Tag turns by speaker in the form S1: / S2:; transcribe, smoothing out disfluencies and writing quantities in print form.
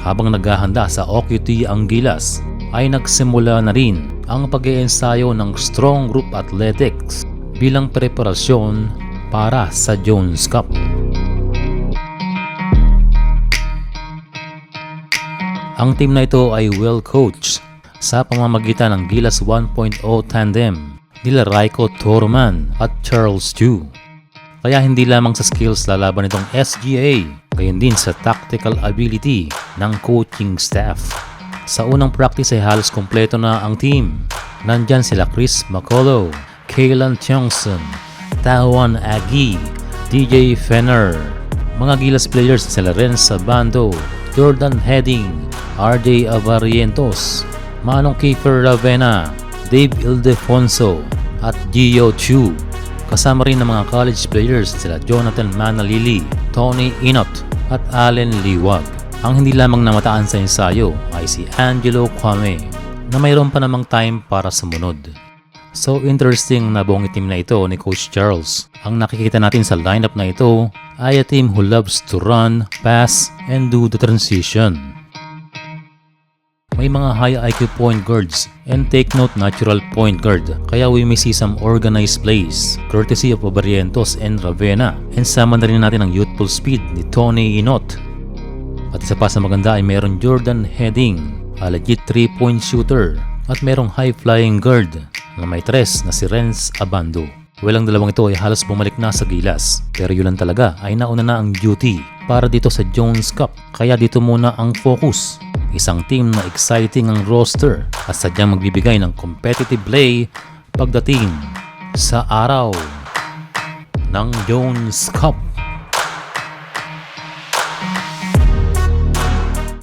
S1: Habang naghahanda sa OQT ang Gilas, ay nagsimula na rin ang pag-iensayo ng Strong Group Athletics bilang preparasyon para sa Jones Cup. Ang team na ito ay well coached sa pamamagitan ng Gilas 1.0 tandem nila Raiko Torman at Charles Chu. Kaya hindi lamang sa skills lalaban itong SGA, gayon din sa tactical ability ng coaching staff. Sa unang practice ay halos kompleto na ang team. Nandyan sila Chris Macaulay, Kaylan Tiongson, Tawan Agi, DJ Fenner. Mga Gilas players sila Renz Abando, Jordan Heading, RJ Avarientos, Manong Kiefer Ravena, Dave Ildefonso at Gio Chu. Kasama rin ng mga college players sila Jonathan Manalili, Tony Inot at Allen Liwag. Ang hindi lamang namataan sa ensayo ay si Angelo Kwame na mayroon pa namang time para sumunod. So interesting na buong team na ito ni Coach Charles. Ang nakikita natin sa lineup na ito ay a team who loves to run, pass, and do the transition. May mga high IQ point guards and take note natural point guard, kaya we may see some organized plays courtesy of Barrientos and Ravena, and sama na rin natin ang youthful speed ni Tony Inot. At isa pa sa maganda ay mayroon Jordan Heading, a legit 3-point shooter, at mayroong high flying guard na may tres na si Renz Abando. Ang dalawang ito ay halos bumalik na sa Gilas, pero yun lang talaga ay nauna na ang duty para dito sa Jones Cup, kaya dito muna ang focus. Isang team na exciting ang roster at sadyang magbibigay ng competitive play pagdating sa araw ng Jones Cup.